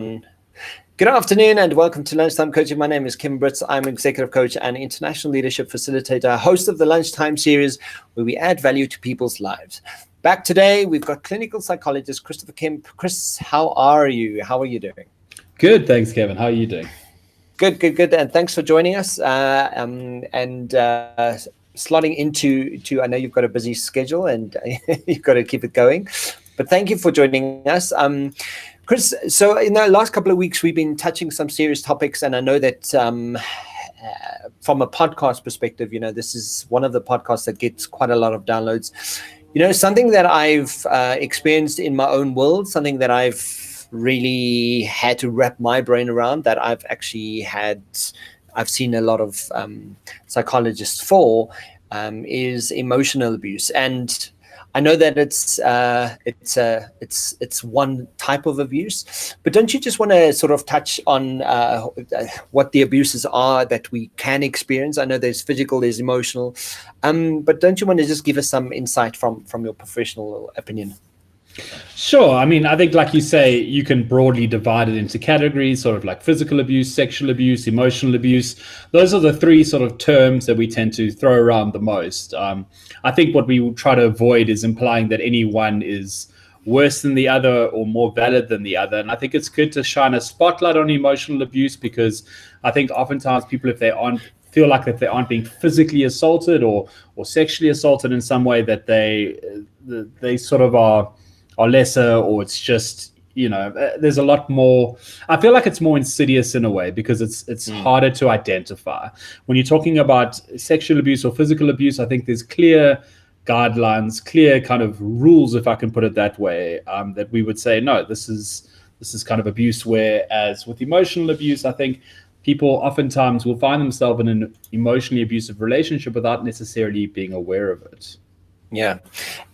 Good afternoon and welcome to Lunchtime Coaching. My name is Kemp. I'm executive coach and international leadership facilitator, host of the Lunchtime series, where we add value to people's lives. Back today, we've got clinical psychologist Christopher Kemp. Chris, how are you? How are you doing? Good, thanks, Kevin. How are you doing? Good. And thanks for joining us slotting into. I know you've got a busy schedule and you've got to keep it going, but thank you for joining us. Chris, so in the last couple of weeks, we've been touching some serious topics, and I know that from a podcast perspective, this is one of the podcasts that gets quite a lot of downloads. Something that I've experienced in my own world, something that I've really had to wrap my brain around, that I've seen a lot of psychologists for, is emotional abuse. And I know that it's one type of abuse, but don't you just want to sort of touch on what the abuses are that we can experience? I know there's physical, there's emotional, but don't you want to just give us some insight from your professional opinion? Sure. I mean, I think, like you say, you can broadly divide it into categories, sort of like physical abuse, sexual abuse, emotional abuse. Those are the three sort of terms that we tend to throw around the most. I think what we try to avoid is implying that any one is worse than the other or more valid than the other. And I think it's good to shine a spotlight on emotional abuse, because I think oftentimes people, if they feel like that they aren't being physically assaulted or sexually assaulted in some way, that they sort of are lesser, or it's just, there's a lot more. I feel like it's more insidious in a way, because it's harder to identify. When you're talking about sexual abuse or physical abuse, I think there's clear guidelines, clear kind of rules, if I can put it that way, that we would say, no, this is kind of abuse. Whereas with emotional abuse, I think people oftentimes will find themselves in an emotionally abusive relationship without necessarily being aware of it. Yeah.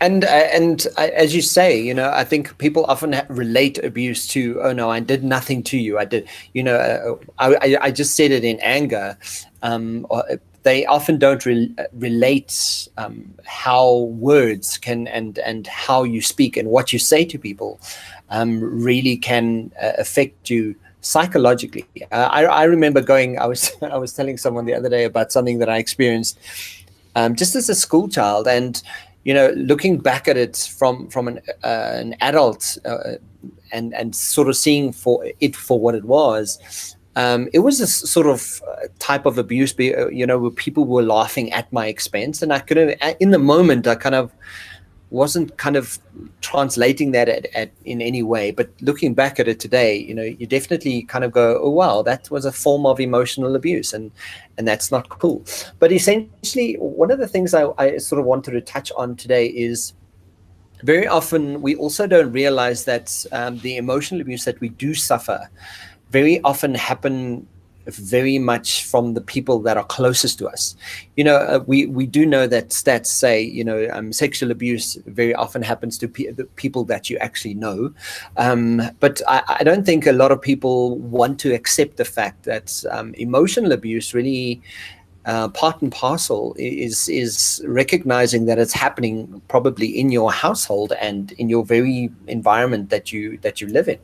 And as you say, I think people often relate abuse to, oh no, I did nothing to you. I did, I just said it in anger. Or they often don't relate how words can and how you speak and what you say to people really can affect you psychologically. I remember I was telling someone the other day about something that I experienced just as a school child, and looking back at it from an adult and sort of seeing for what it was a sort of type of abuse, where people were laughing at my expense, and I couldn't, in the moment, I kind of wasn't kind of translating that in any way. But looking back at it today, you definitely kind of go, oh wow, that was a form of emotional abuse, and that's not cool. But essentially, one of the things I sort of wanted to touch on today is, very often we also don't realize that the emotional abuse that we do suffer very often happen very much from the people that are closest to us. We do know that stats say, sexual abuse very often happens to the people that you actually know. But I don't think a lot of people want to accept the fact that emotional abuse really, part and parcel, is recognizing that it's happening probably in your household and in your very environment that you live in.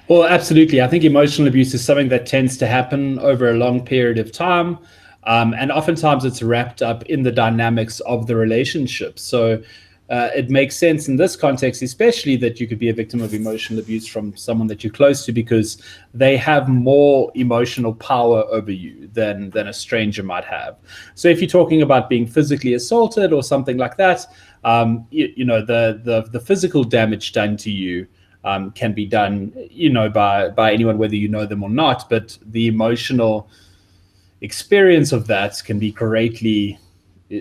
Well, absolutely. I think emotional abuse is something that tends to happen over a long period of time. And oftentimes it's wrapped up in the dynamics of the relationship. So it makes sense in this context, especially, that you could be a victim of emotional abuse from someone that you're close to, because they have more emotional power over you than a stranger might have. So if you're talking about being physically assaulted or something like that, the physical damage done to you can be done, by anyone, whether you know them or not. But the emotional experience of that can be greatly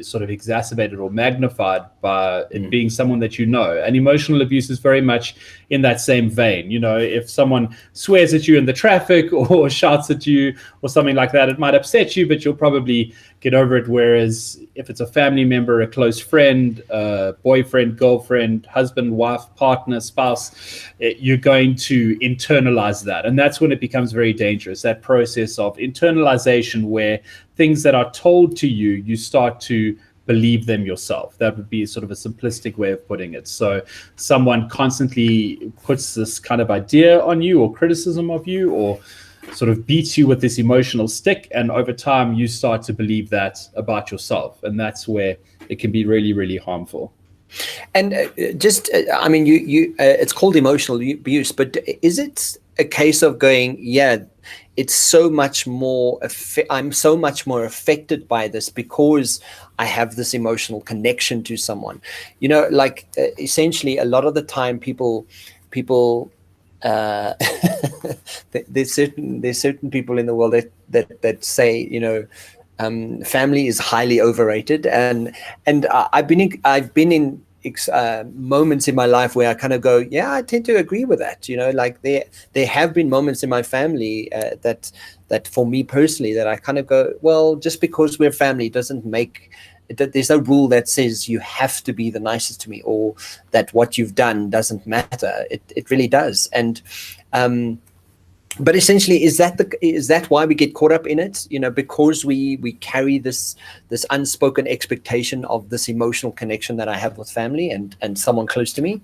sort of exacerbated or magnified by it being someone that you know. And emotional abuse is very much in that same vein. If someone swears at you in the traffic or shouts at you or something like that, it might upset you, but you'll probably get over it. Whereas if it's a family member, a close friend, boyfriend, girlfriend, husband, wife, partner, spouse, you're going to internalize that. And that's when it becomes very dangerous, that process of internalization, where things that are told to you, you start to believe them yourself. That would be sort of a simplistic way of putting it. So someone constantly puts this kind of idea on you or criticism of you, or sort of beats you with this emotional stick, and over time you start to believe that about yourself, and that's where it can be really, really harmful. And I mean, it's called emotional abuse, but is it a case of going, yeah, it's so much more, I'm so much more affected by this because I have this emotional connection to someone, like essentially a lot of the time people there's certain people in the world that say, family is highly overrated, and I've been in moments in my life where I kind of go, yeah, I tend to agree with that. Like there have been moments in my family that for me personally that I kind of go, well, just because we're family doesn't make that there's no rule that says you have to be the nicest to me, or that what you've done doesn't matter. It really does. And but essentially, is that why we get caught up in it? Because we carry this unspoken expectation of this emotional connection that I have with family and someone close to me.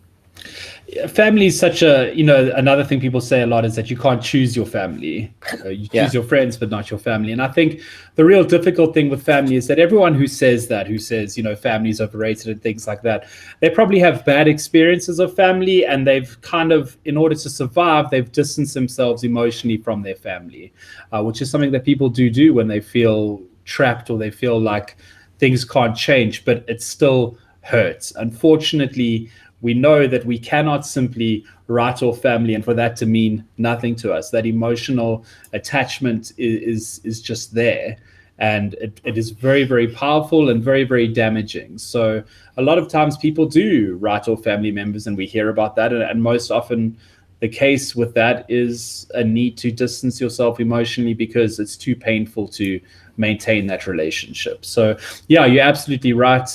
Family is such a, another thing people say a lot is that you can't choose your family. You choose your friends, but not your family. And I think the real difficult thing with family is that everyone who says family is overrated and things like that, they probably have bad experiences of family, and they've kind of, in order to survive, they've distanced themselves emotionally from their family, which is something that people do when they feel trapped or they feel like things can't change, but it still hurts. Unfortunately, we know that we cannot simply write off family and for that to mean nothing to us. That emotional attachment is just there, and it is very, very powerful and very, very damaging. So a lot of times people do write off family members, and we hear about that, and most often the case with that is a need to distance yourself emotionally because it's too painful to maintain that relationship. So yeah, you're absolutely right.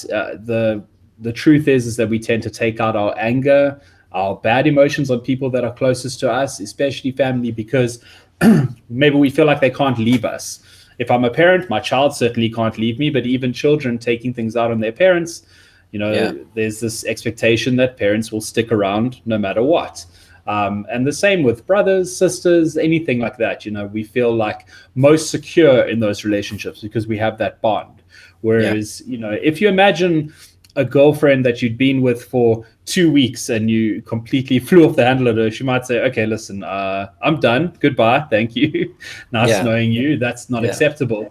The truth is that we tend to take out our anger, our bad emotions on people that are closest to us, especially family, because maybe we feel like they can't leave us. If I'm a parent, my child certainly can't leave me, but even children taking things out on their parents, there's this expectation that parents will stick around no matter what. And the same with brothers, sisters, anything like that. We feel like most secure in those relationships because we have that bond. Whereas, if you imagine a girlfriend that you'd been with for 2 weeks and you completely flew off the handle at her, she might say, okay, listen, I'm done. Goodbye. Thank you. Nice knowing you. That's not acceptable.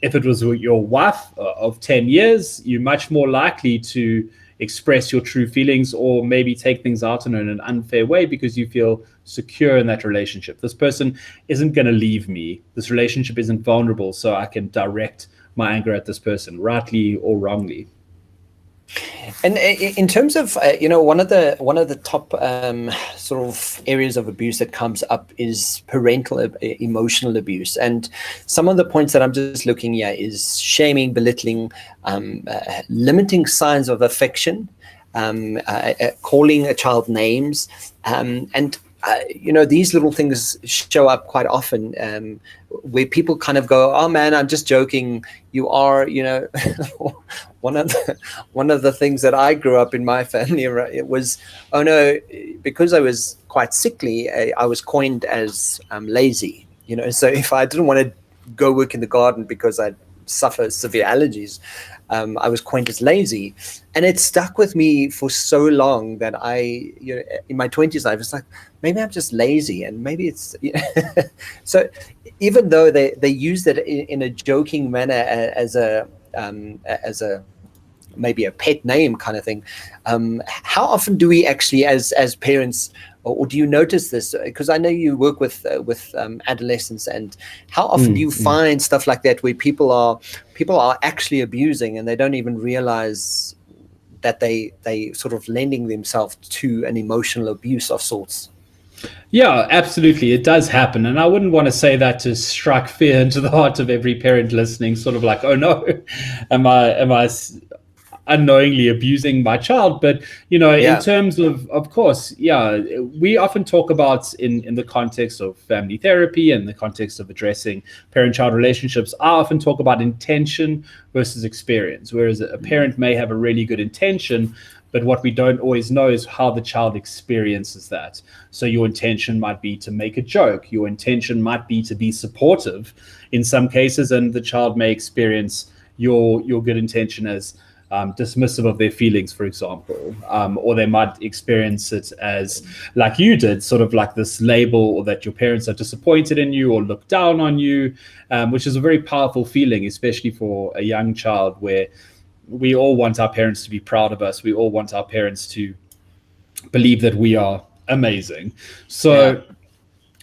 If it was your wife of 10 years, you're much more likely to express your true feelings or maybe take things out on her in an unfair way because you feel secure in that relationship. This person isn't going to leave me. This relationship isn't vulnerable, so I can direct my anger at this person, rightly or wrongly. And in terms of one of the top sort of areas of abuse that comes up is parental emotional abuse, and some of the points that I'm just looking at is shaming, belittling, limiting signs of affection, calling a child names, and these little things show up quite often, where people kind of go, oh man, I'm just joking. You are, one of the things that I grew up in my family, it was, oh no, because I was quite sickly, I was coined as lazy, so if I didn't want to go work in the garden because I suffer severe allergies, I was coined as lazy, and it stuck with me for so long that in my 20s, I was like, maybe I'm just lazy, and maybe it's, so even though they use that in a joking manner as a maybe a pet name kind of thing, how often do we actually, as parents, or do you notice this? Because I know you work with adolescents, and how often do you find stuff like that where people are actually abusing and they don't even realize that they sort of lending themselves to an emotional abuse of sorts? Yeah, absolutely. It does happen. And I wouldn't want to say that to strike fear into the heart of every parent listening, sort of like, oh no, unknowingly abusing my child. But, in Yeah. terms of course, we often talk about in the context of family therapy and the context of addressing parent-child relationships, I often talk about intention versus experience, whereas a parent may have a really good intention, but what we don't always know is how the child experiences that. So your intention might be to make a joke. Your intention might be to be supportive in some cases, and the child may experience your good intention as dismissive of their feelings, for example, or they might experience it as, like you did, sort of like this label, or that your parents are disappointed in you or look down on you, which is a very powerful feeling, especially for a young child, where we all want our parents to be proud of us. We all want our parents to believe that we are amazing. So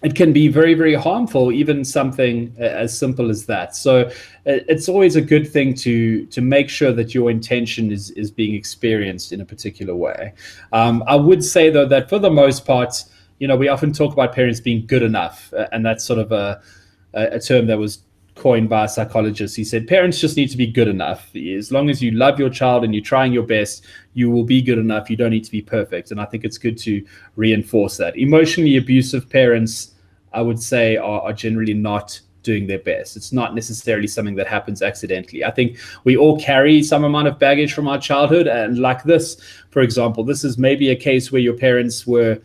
it can be very, very harmful, even something as simple as that. So it's always a good thing to make sure that your intention is being experienced in a particular way. I would say, though, that for the most part, we often talk about parents being good enough, and that's sort of a term that was coined by a psychologist. He said parents just need to be good enough. As long as you love your child and you're trying your best, you will be good enough. You don't need to be perfect. And I think it's good to reinforce that. Emotionally abusive parents, I would say, are generally not doing their best. It's not necessarily something that happens accidentally. I think we all carry some amount of baggage from our childhood. And like this, for example, this is maybe a case where your parents were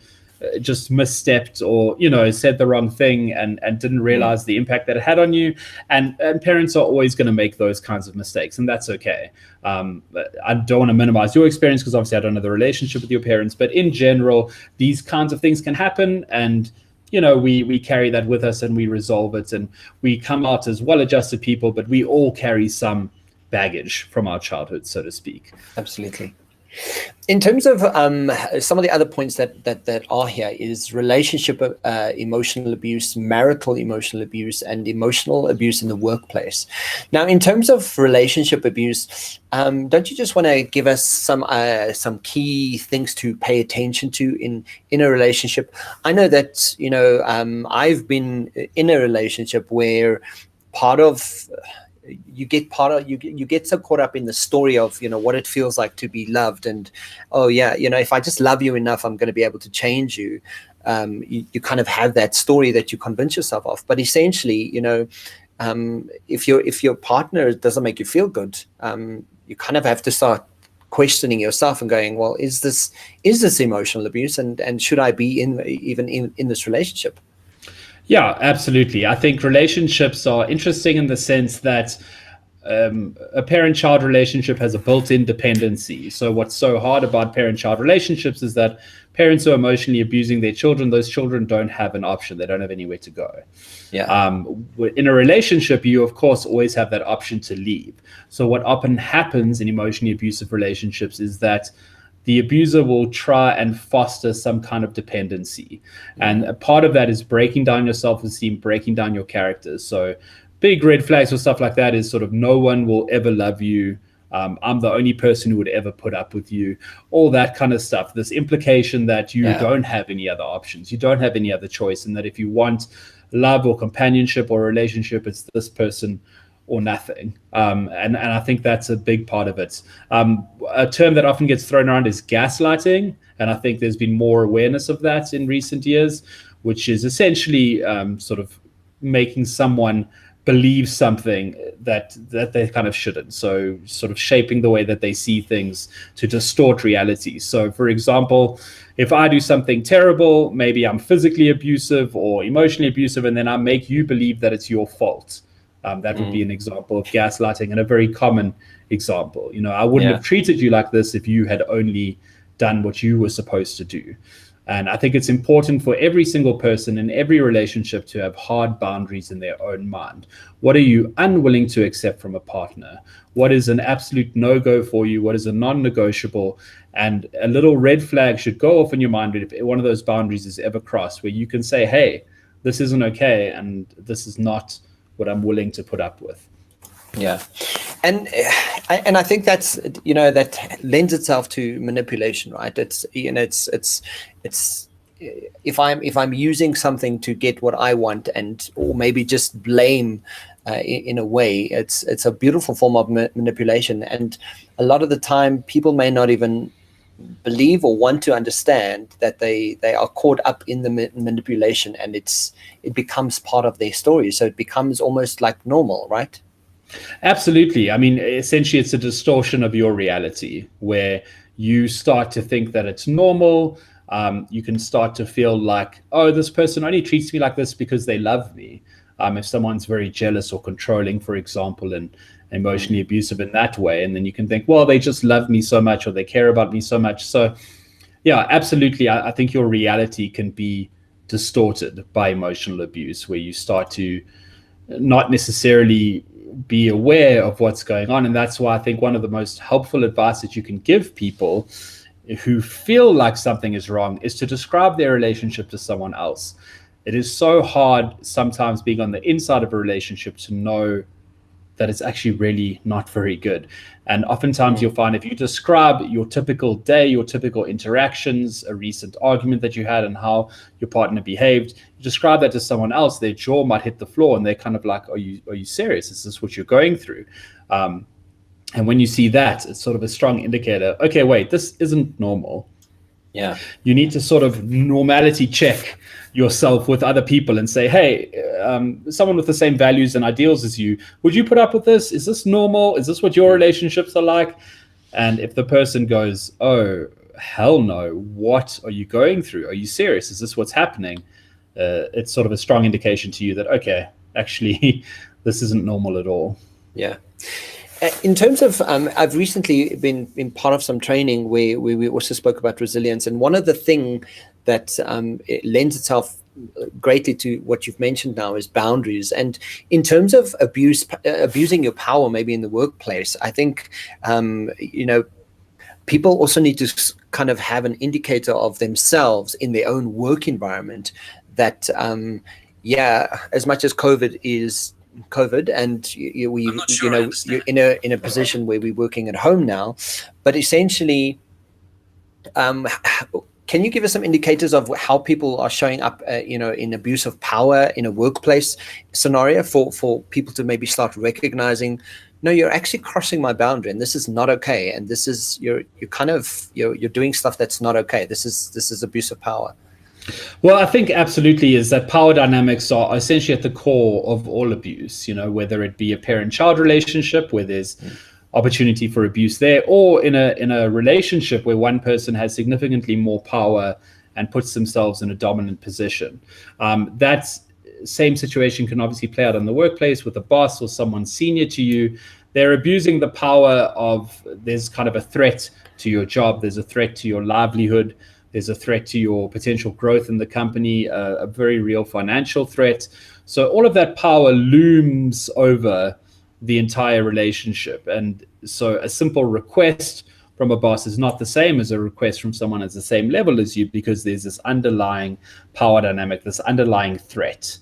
just misstepped, or said the wrong thing and didn't realize the impact that it had on you, and parents are always going to make those kinds of mistakes, and that's okay. I don't want to minimize your experience, because obviously I don't know the relationship with your parents, but in general, these kinds of things can happen, and we carry that with us, and we resolve it, and we come out as well-adjusted people, but we all carry some baggage from our childhood, so to speak. Absolutely. In terms of some of the other points that are here is relationship emotional abuse, marital emotional abuse, and emotional abuse in the workplace. Now, in terms of relationship abuse, don't you just want to give us some key things to pay attention to in a relationship? I know that I've been in a relationship where you get so caught up in the story of what it feels like to be loved, and if I just love you enough, I'm going to be able to change you. You kind of have that story that you convince yourself of, but essentially, if your partner doesn't make you feel good, you kind of have to start questioning yourself and going, well, is this emotional abuse, and should I be in this relationship? Yeah, absolutely. I think relationships are interesting in the sense that a parent-child relationship has a built-in dependency. So what's so hard about parent-child relationships is that parents who are emotionally abusing their children, those children don't have an option. They don't have anywhere to go. Yeah. In a relationship, you, of course, always have that option to leave. So what often happens in emotionally abusive relationships is that the abuser will try and foster some kind of dependency. And a part of that is breaking down your self-esteem, breaking down your character. So big red flags or stuff like that is sort of, no one will ever love you. I'm the only person who would ever put up with you, all that kind of stuff. This implication that you don't have any other options, you don't have any other choice, and that if you want love or companionship or relationship, it's this person or nothing. And I think that's a big part of it. A term that often gets thrown around is gaslighting, and I think there's been more awareness of that in recent years, which is essentially sort of making someone believe something that they kind of shouldn't. So sort of shaping the way that they see things to distort reality. So for example, if I do something terrible, maybe I'm physically abusive or emotionally abusive, and then I make you believe that it's your fault. That would be an example of gaslighting, and a very common example. I wouldn't have treated you like this if you had only done what you were supposed to do. And I think it's important for every single person in every relationship to have hard boundaries in their own mind. What are you unwilling to accept from a partner? What is an absolute no-go for you? What is a non-negotiable? And a little red flag should go off in your mind if one of those boundaries is ever crossed, where you can say, hey, this isn't okay, and this is not what I'm willing to put up with. Yeah. And I think that's, that lends itself to manipulation, right? It's if I'm using something to get what I want, and or maybe just blame, in a way, it's a beautiful form of manipulation. And a lot of the time, people may not even believe or want to understand that they are caught up in the manipulation, and it becomes part of their story. So it becomes almost like normal, right? Absolutely. I mean, essentially, it's a distortion of your reality where you start to think that it's normal. You can start to feel like, oh, this person only treats me like this because they love me. If someone's very jealous or controlling, for example, and emotionally abusive in that way, and then you can think, well, they just love me so much, or they care about me so much. So, yeah, absolutely. I think your reality can be distorted by emotional abuse, where you start to not necessarily be aware of what's going on. And that's why I think one of the most helpful advice that you can give people who feel like something is wrong is to describe their relationship to someone else. It is so hard sometimes being on the inside of a relationship to know that it's actually really not very good. And oftentimes you'll find if you describe your typical day, your typical interactions, a recent argument that you had and how your partner behaved, you describe that to someone else, their jaw might hit the floor and they're kind of like, are you serious? Is this what you're going through? And when you see that, it's sort of a strong indicator. Okay, wait, this isn't normal. Yeah. You need to sort of normality check yourself with other people and say, hey, someone with the same values and ideals as you, would you put up with this? Is this normal? Is this what your relationships are like? And if the person goes, oh, hell no, what are you going through? Are you serious? Is this what's happening? It's sort of a strong indication to you that, okay, actually, this isn't normal at all. Yeah. In terms of, I've recently been part of some training where we also spoke about resilience. And one of the things that it lends itself greatly to what you've mentioned now is boundaries. And in terms of abusing your power, maybe in the workplace, I think, people also need to kind of have an indicator of themselves in their own work environment that, as much as COVID is COVID, and you're in a position where we're working at home now, but essentially, can you give us some indicators of how people are showing up, in abuse of power in a workplace scenario for people to maybe start recognizing, no, you're actually crossing my boundary, and this is not okay, and this is you're doing stuff that's not okay. This is abuse of power. Well, I think absolutely is that power dynamics are essentially at the core of all abuse, whether it be a parent-child relationship where there's opportunity for abuse there, or in a relationship where one person has significantly more power and puts themselves in a dominant position. That same situation can obviously play out in the workplace with a boss or someone senior to you. They're abusing the power of, there's kind of a threat to your job, there's a threat to your livelihood, there's a threat to your potential growth in the company, a very real financial threat. So all of that power looms over the entire relationship. And so a simple request from a boss is not the same as a request from someone at the same level as you, because there's this underlying power dynamic, this underlying threat.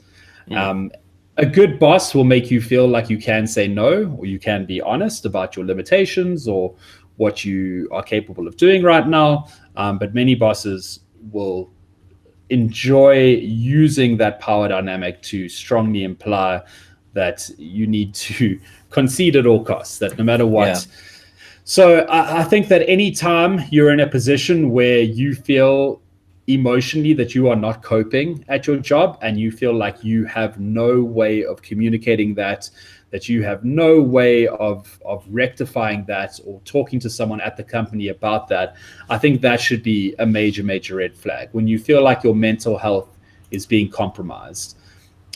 A good boss will make you feel like you can say no, or you can be honest about your limitations or what you are capable of doing right now. But many bosses will enjoy using that power dynamic to strongly imply that you need to concede at all costs, that no matter what. Yeah. So I think that anytime you're in a position where you feel emotionally that you are not coping at your job, and you feel like you have no way of communicating that you have no way of rectifying that or talking to someone at the company about that, I think that should be a major, major red flag. When you feel like your mental health is being compromised,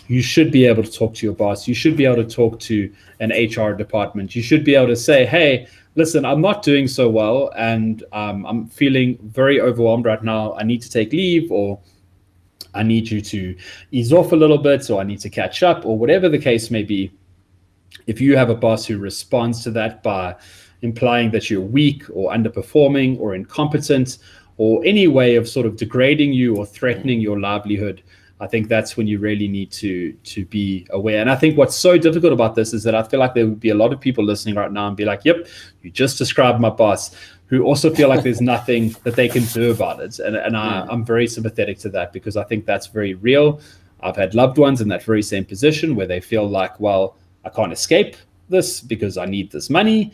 you should be able to talk to your boss. You should be able to talk to an HR department. You should be able to say, hey, listen, I'm not doing so well, and I'm feeling very overwhelmed right now. I need to take leave, or I need you to ease off a little bit, or I need to catch up, or whatever the case may be. If you have a boss who responds to that by implying that you're weak or underperforming or incompetent, or any way of sort of degrading you or threatening your livelihood, I think that's when you really need to be aware. And I think what's so difficult about this is that I feel like there would be a lot of people listening right now and be like, yep, you just described my boss, who also feel like there's nothing that they can do about it. And I'm very sympathetic to that, because I think that's very real. I've had loved ones in that very same position where they feel like, well, I can't escape this because I need this money,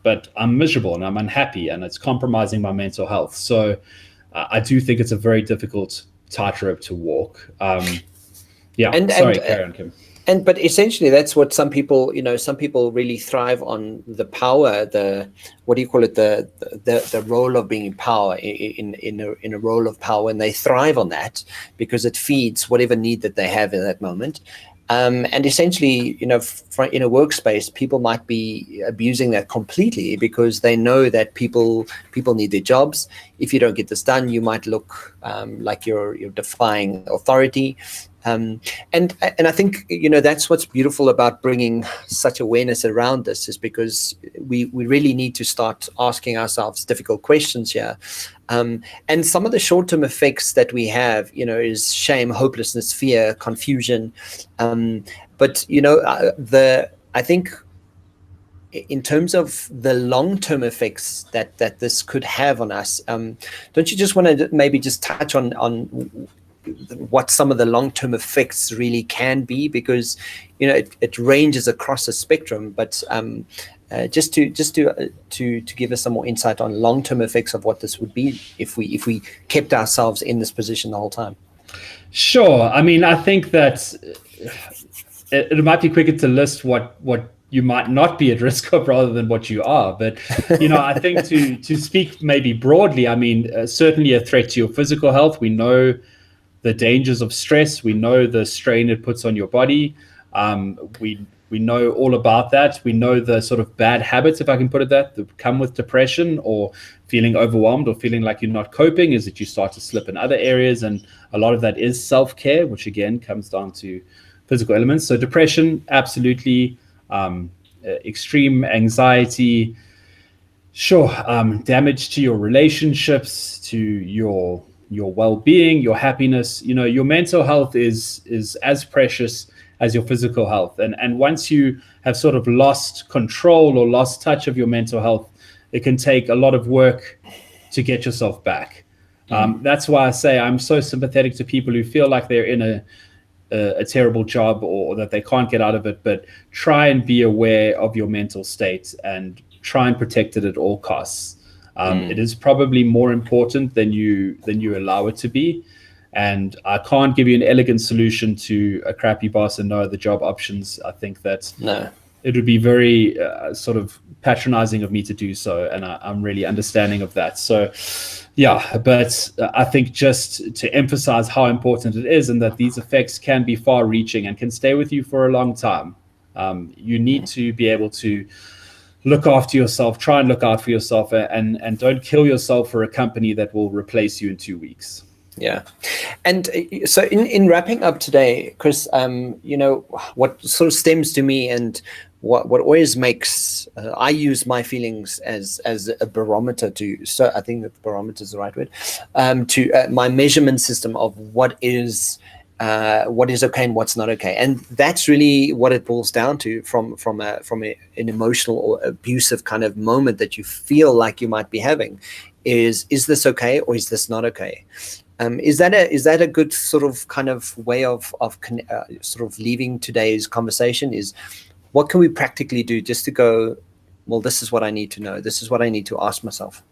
but I'm miserable and I'm unhappy and it's compromising my mental health. So I do think it's a very difficult tightrope to walk. Carry on, Kim. But essentially, that's what some people really thrive on: the power, the role of being in power, in a role of power, and they thrive on that because it feeds whatever need that they have in that moment. And essentially, in a workspace, people might be abusing that completely because they know that people need their jobs. If you don't get this done, you might look like you're defying authority. And I think that's what's beautiful about bringing such awareness around this, is because we really need to start asking ourselves difficult questions here. And some of the short-term effects that we have, is shame, hopelessness, fear, confusion. But I think in terms of the long-term effects that this could have on us, don't you just want to maybe just touch on what some of the long-term effects really can be, because it ranges across a spectrum, but just to give us some more insight on long-term effects of what this would be if we kept ourselves in this position the whole time. Sure. I mean, I think that it might be quicker to list what you might not be at risk of rather than what you are. But, I think to speak maybe broadly, I mean, certainly a threat to your physical health. We know the dangers of stress. We know the strain it puts on your body. We know all about that. We know the sort of bad habits, if I can put it that come with depression or feeling overwhelmed or feeling like you're not coping, is that you start to slip in other areas. And a lot of that is self-care, which again comes down to physical elements. So depression, absolutely. Extreme anxiety, sure. Damage to your relationships, to your well-being, your happiness. Your mental health is as precious as your physical health. And once you have sort of lost control or lost touch of your mental health, it can take a lot of work to get yourself back. That's why I say I'm so sympathetic to people who feel like they're in a terrible job or that they can't get out of it, but try and be aware of your mental state and try and protect it at all costs. It is probably more important than you allow it to be. And I can't give you an elegant solution to a crappy boss and no other job options. I think that it would be very sort of patronizing of me to do so. And I'm really understanding of that. So, yeah, but I think just to emphasize how important it is and that these effects can be far reaching and can stay with you for a long time. You need to be able to look after yourself, try and look out for yourself, and don't kill yourself for a company that will replace you in 2 weeks. Yeah. And so in wrapping up today, Chris, what sort of stems to me and what always makes, I use my feelings as a barometer so I think that barometer is the right word, to my measurement system of what is okay and what's not okay. And that's really what it boils down to from an emotional or abusive kind of moment that you feel like you might be having is this okay or is this not okay? Is that a good sort of kind of way of sort of leaving today's conversation? Is what can we practically do just to go, well, this is what I need to know. This is what I need to ask myself.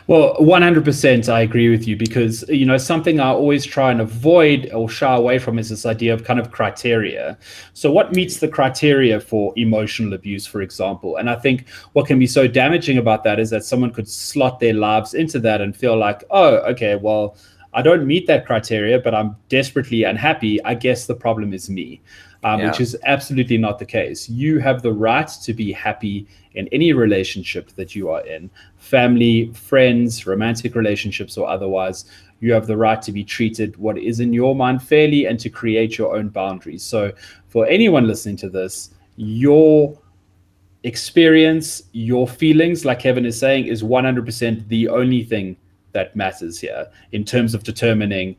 Well, 100% I agree with you, because, something I always try and avoid or shy away from is this idea of kind of criteria. So what meets the criteria for emotional abuse, for example? And I think what can be so damaging about that is that someone could slot their lives into that and feel like, oh, okay, well, I don't meet that criteria, but I'm desperately unhappy. I guess the problem is me, which is absolutely not the case. You have the right to be happy in any relationship that you are in, family, friends, romantic relationships, or otherwise. You have the right to be treated what is in your mind fairly and to create your own boundaries. So for anyone listening to this, your experience, your feelings, like Kevin is saying, is 100% the only thing that matters here in terms of determining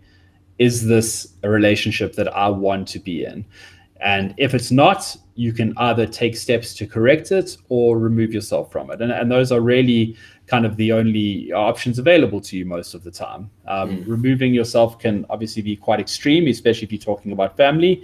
is this a relationship that I want to be in? And if it's not, you can either take steps to correct it or remove yourself from it. And those are really kind of the only options available to you most of the time. Removing yourself can obviously be quite extreme, especially if you're talking about family.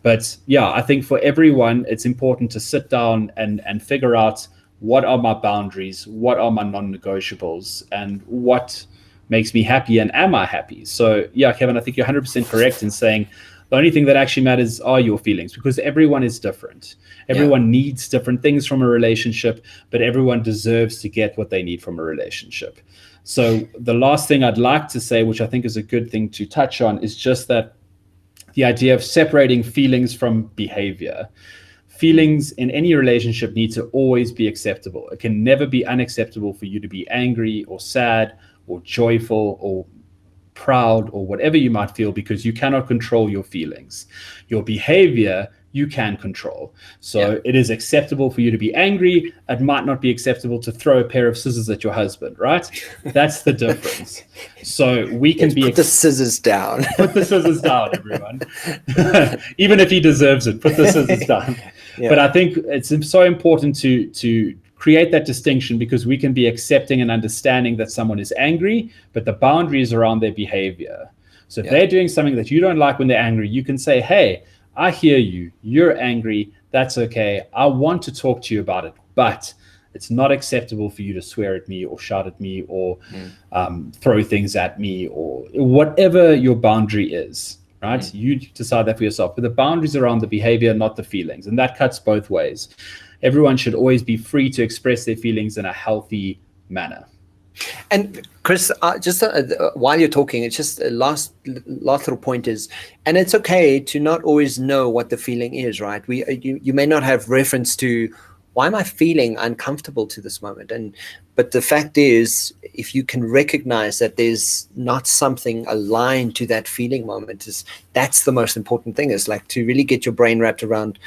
But yeah, I think for everyone, it's important to sit down and figure out, what are my boundaries? What are my non-negotiables? And what makes me happy? And am I happy? So yeah, Kevin, I think you're 100% correct in saying the only thing that actually matters are your feelings, because everyone is different. Everyone needs different things from a relationship, but everyone deserves to get what they need from a relationship. So the last thing I'd like to say, which I think is a good thing to touch on, is just that the idea of separating feelings from behavior. Feelings in any relationship need to always be acceptable. It can never be unacceptable for you to be angry or sad or joyful or proud or whatever you might feel, because you cannot control your feelings. Your behavior you can control. So it is acceptable for you to be angry. It might not be acceptable to throw a pair of scissors at your husband, right? That's the difference. So we can put the scissors down. Put the scissors down, everyone. Even if he deserves it, put the scissors down. But I think it's so important to create that distinction, because we can be accepting and understanding that someone is angry, but the boundary is around their behavior. So if they're doing something that you don't like when they're angry, you can say, hey, I hear you. You're angry. That's okay. I want to talk to you about it, but it's not acceptable for you to swear at me or shout at me or throw things at me or whatever your boundary is, right? You decide that for yourself. But the boundaries around the behavior, not the feelings. And that cuts both ways. Everyone should always be free to express their feelings in a healthy manner. And Chris, just while you're talking, it's just a last little point is, and it's okay to not always know what the feeling is, right? You may not have reference to, why am I feeling uncomfortable to this moment? But the fact is, if you can recognize that there's not something aligned to that feeling moment, that's the most important thing, is like to really get your brain wrapped around,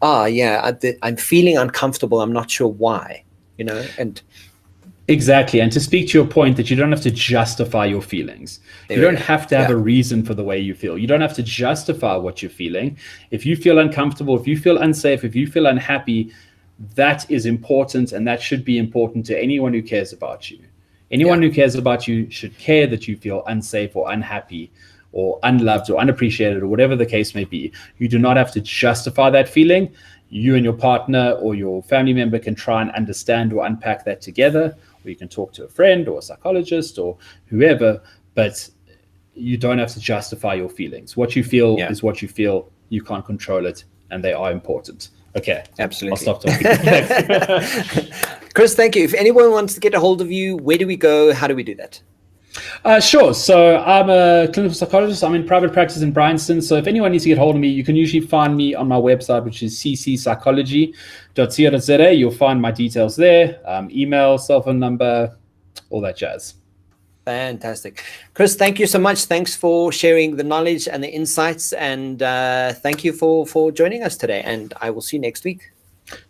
I'm feeling uncomfortable. I'm not sure why, and exactly. And to speak to your point that you don't have to justify your feelings. You don't have to have a reason for the way you feel. You don't have to justify what you're feeling. If you feel uncomfortable, if you feel unsafe, if you feel unhappy, that is important, and that should be important to anyone who cares about you. Anyone who cares about you should care that you feel unsafe or unhappy or unloved or unappreciated or whatever the case may be. You do not have to justify that feeling. You and your partner or your family member can try and understand or unpack that together, or you can talk to a friend or a psychologist or whoever, but you don't have to justify your feelings. What you feel is what you feel. You can't control it, and they are important. Okay, absolutely. I'll stop talking. Chris, thank you. If anyone wants to get a hold of you, where do we go? How do we do that? Sure. So I'm a clinical psychologist. I'm in private practice in Bryanston. So if anyone needs to get hold of me, you can usually find me on my website, which is cccpsychology.co.za. You'll find my details there, email, cell phone number, all that jazz. Fantastic. Chris, thank you so much. Thanks for sharing the knowledge and the insights. And thank you for joining us today. And I will see you next week.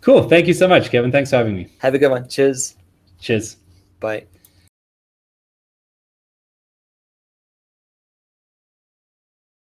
Cool. Thank you so much, Kevin. Thanks for having me. Have a good one. Cheers. Cheers. Bye.